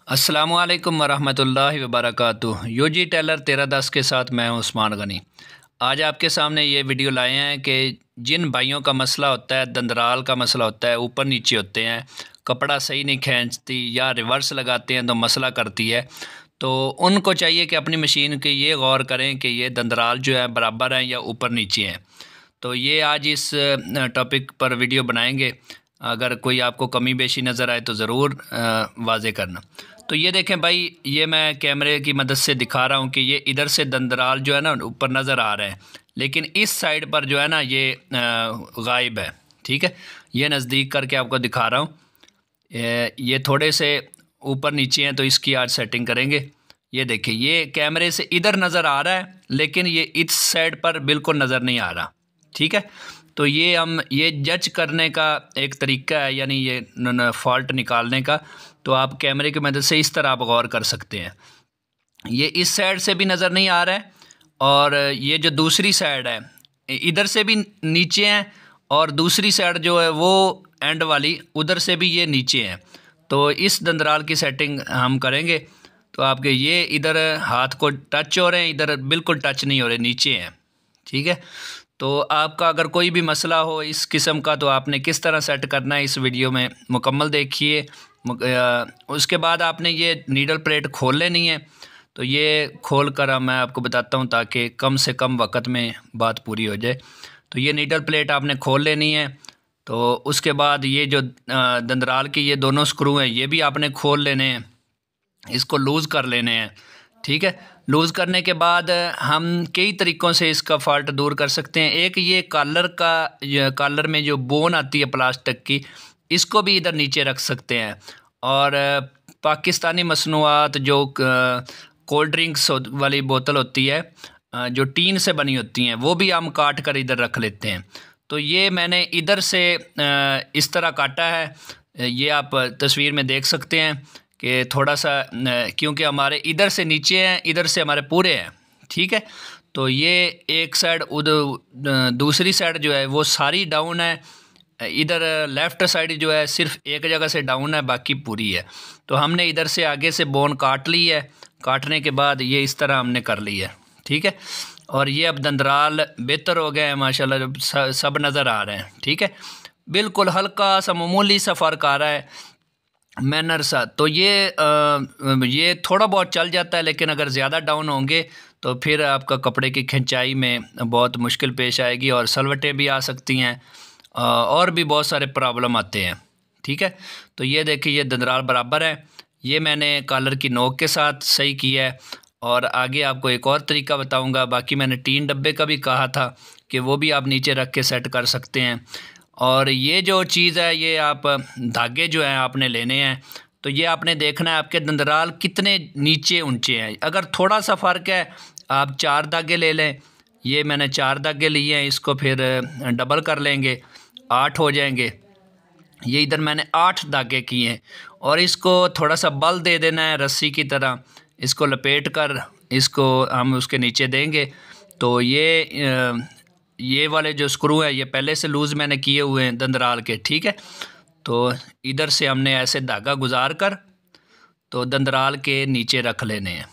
अस्सलामुअलैकुम वरहमतुल्लाहि वबरकातुह। UG Taylor 1310 के साथ मैं हूं उस्मान गनी। आज आपके सामने ये वीडियो लाए हैं कि जिन भाइयों का मसला होता है, दंदराल का मसला होता है, ऊपर नीचे होते हैं, कपड़ा सही नहीं खींचती या रिवर्स लगाते हैं तो मसला करती है, तो उनको चाहिए कि अपनी मशीन के ये गौर करें कि ये दंदराल जो है बराबर हैं या ऊपर नीचे हैं। तो ये आज इस टॉपिक पर वीडियो बनाएंगे। अगर कोई आपको कमी बेशी नज़र आए तो ज़रूर वाज़े करना। तो ये देखें भाई, ये मैं कैमरे की मदद से दिखा रहा हूँ कि ये इधर से दंदराल जो है ना ऊपर नज़र आ रहे हैं, लेकिन इस साइड पर जो है ना ये गायब है। ठीक है, ये नज़दीक करके आपको दिखा रहा हूँ। ये थोड़े से ऊपर नीचे हैं तो इसकी आज सेटिंग करेंगे। ये देखिए, ये कैमरे से इधर नज़र आ रहा है लेकिन ये इस साइड पर बिल्कुल नज़र नहीं आ रहा। ठीक है, तो ये हम ये जज करने का एक तरीका है, यानी ये फॉल्ट निकालने का। तो आप कैमरे की मदद से इस तरह आप गौर कर सकते हैं। ये इस साइड से भी नज़र नहीं आ रहा है और ये जो दूसरी साइड है इधर से भी नीचे हैं, और दूसरी साइड जो है वो एंड वाली उधर से भी ये नीचे हैं। तो इस दंदराल की सेटिंग हम करेंगे। तो आपके ये इधर हाथ को टच हो रहे हैं, इधर बिल्कुल टच नहीं हो रहे, नीचे हैं। ठीक है, तो आपका अगर कोई भी मसला हो इस किस्म का तो आपने किस तरह सेट करना है इस वीडियो में मुकम्मल देखिए। उसके बाद आपने ये नीडल प्लेट खोल लेनी है। तो ये खोल कर मैं आपको बताता हूँ ताकि कम से कम वक्त में बात पूरी हो जाए। तो ये नीडल प्लेट आपने खोल लेनी है। तो उसके बाद ये जो दंदराल की ये दोनों स्क्रू हैं ये भी आपने खोल लेने हैं, इसको लूज़ कर लेने हैं। ठीक है, लूज़ करने के बाद हम कई तरीक़ों से इसका फ़ॉल्ट दूर कर सकते हैं। एक ये कॉलर में जो बोन आती है प्लास्टिक की, इसको भी इधर नीचे रख सकते हैं। और पाकिस्तानी मसनूआत जो कोल्ड ड्रिंक्स वाली बोतल होती है जो टीन से बनी होती हैं, वो भी हम काट कर इधर रख लेते हैं। तो ये मैंने इधर से इस तरह काटा है, ये आप तस्वीर में देख सकते हैं कि थोड़ा सा, क्योंकि हमारे इधर से नीचे हैं, इधर से हमारे पूरे हैं। ठीक है, तो ये एक साइड, उधर दूसरी साइड जो है वो सारी डाउन है। इधर लेफ़्ट साइड जो है सिर्फ एक जगह से डाउन है, बाकी पूरी है। तो हमने इधर से आगे से बोन काट ली है। काटने के बाद ये इस तरह हमने कर ली है। ठीक है, और ये अब दंदराल बेहतर हो गए हैं माशाल्लाह, जब सब नज़र आ रहे हैं। ठीक है, बिल्कुल हल्का सा मामूली सा फ़र्क आ रहा है मैनर सा। तो ये थोड़ा बहुत चल जाता है, लेकिन अगर ज़्यादा डाउन होंगे तो फिर आपका कपड़े की खिंचाई में बहुत मुश्किल पेश आएगी और सलवटें भी आ सकती हैं और भी बहुत सारे प्रॉब्लम आते हैं। ठीक है, तो ये देखिए, ये दंदराल बराबर है। ये मैंने कॉलर की नोक के साथ सही किया है। और आगे आपको एक और तरीका बताऊंगा। बाकी मैंने 3 डब्बे का भी कहा था कि वो भी आप नीचे रख के सेट कर सकते हैं। और ये जो चीज़ है, ये आप धागे जो हैं आपने लेने हैं। तो ये आपने देखना है आपके दंदराल कितने नीचे ऊंचे हैं। अगर थोड़ा सा फ़र्क है आप 4 धागे ले लें। ये मैंने 4 धागे लिए हैं, इसको फिर डबल कर लेंगे, 8 हो जाएंगे। ये इधर मैंने 8 धागे किए हैं और इसको थोड़ा सा बल दे देना है रस्सी की तरह। इसको लपेट कर इसको हम उसके नीचे देंगे। तो ये वाले जो स्क्रू हैं ये पहले से लूज़ मैंने किए हुए हैं दंदराल के। ठीक है, तो इधर से हमने ऐसे धागा गुजार कर तो दंदराल के नीचे रख लेने हैं।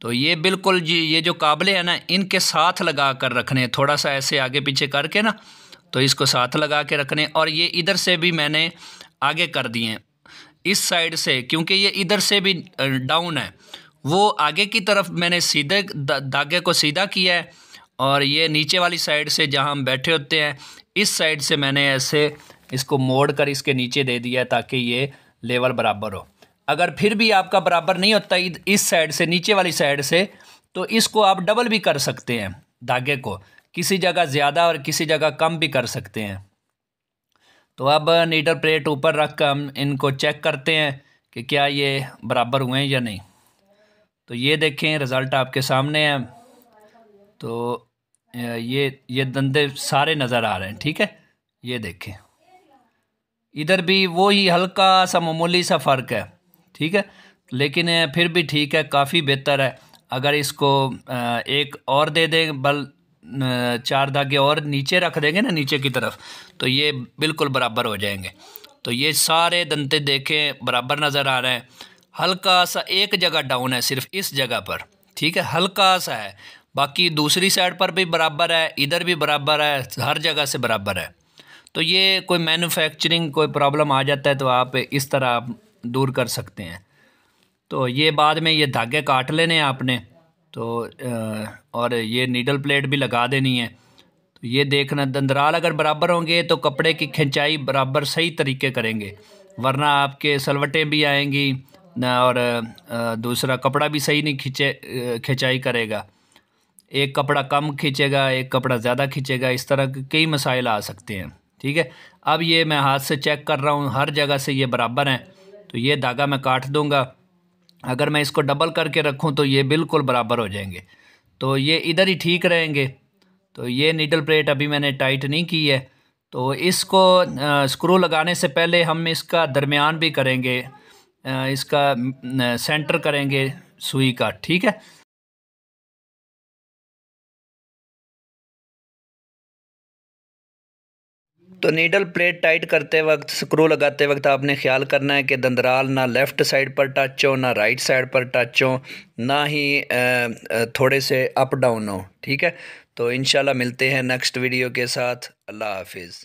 तो ये बिल्कुल जी, ये जो काबले हैं ना, इनके साथ लगा कर रखने हैं, थोड़ा सा ऐसे आगे पीछे करके ना, तो इसको साथ लगा के रखने। और ये इधर से भी मैंने आगे कर दिए हैं इस साइड से, क्योंकि ये इधर से भी डाउन है। वो आगे की तरफ मैंने सीधे धागे को सीधा किया है, और ये नीचे वाली साइड से जहाँ हम बैठे होते हैं इस साइड से मैंने ऐसे इसको मोड़ कर इसके नीचे दे दिया ताकि ये लेवल बराबर हो। अगर फिर भी आपका बराबर नहीं होता इस साइड से, नीचे वाली साइड से, तो इसको आप डबल भी कर सकते हैं धागे को, किसी जगह ज़्यादा और किसी जगह कम भी कर सकते हैं। तो अब नीडल प्लेट ऊपर रख कर हम इनको चेक करते हैं कि क्या ये बराबर हुए हैं या नहीं। तो ये देखें, रिज़ल्ट आपके सामने है। तो ये दंदे सारे नज़र आ रहे हैं। ठीक है, ये देखें, इधर भी वही हल्का सा मामूली सा फ़र्क है। ठीक है, लेकिन फिर भी ठीक है, काफ़ी बेहतर है। अगर इसको एक और दे दें, 4 धागे और नीचे रख देंगे ना, नीचे की तरफ, तो ये बिल्कुल बराबर हो जाएंगे। तो तो ये सारे दंते देखें बराबर नज़र आ रहे हैं। हल्का सा एक जगह डाउन है, सिर्फ इस जगह पर, ठीक है, हल्का सा है। बाकी दूसरी साइड पर भी बराबर है, इधर भी बराबर है, हर जगह से बराबर है। तो ये कोई मैन्युफैक्चरिंग कोई प्रॉब्लम आ जाता है तो आप इस तरह आप दूर कर सकते हैं। तो ये बाद में ये धागे काट लेने हैं आपने, तो और ये नीडल प्लेट भी लगा देनी है। तो ये देखना, दंदराल अगर बराबर होंगे तो कपड़े की खिंचाई बराबर सही तरीके करेंगे, वरना आपके सलवटें भी आएंगी ना, और दूसरा कपड़ा भी सही नहीं खिंचाई करेगा। एक कपड़ा कम खींचेगा, एक कपड़ा ज़्यादा खींचेगा, इस तरह के कई मसाइल आ सकते हैं, ठीक है। अब ये मैं हाथ से चेक कर रहा हूँ, हर जगह से ये बराबर हैं, तो ये धागा मैं काट दूँगा। अगर मैं इसको डबल करके रखूँ तो ये बिल्कुल बराबर हो जाएंगे, तो ये इधर ही ठीक रहेंगे। तो ये नीडल प्लेट अभी मैंने टाइट नहीं की है, तो इसको स्क्रू लगाने से पहले हम इसका दरमियान भी करेंगे, इसका सेंटर करेंगे सुई का, ठीक है। तो नीडल प्लेट टाइट करते वक्त, स्क्रू लगाते वक्त आपने ख्याल करना है कि दंदराल ना लेफ़्ट साइड पर टच हो, ना राइट साइड पर टच हो, ना ही थोड़े से अप डाउन हो, ठीक है। तो इंशाल्लाह मिलते हैं नेक्स्ट वीडियो के साथ। अल्लाह हाफिज़।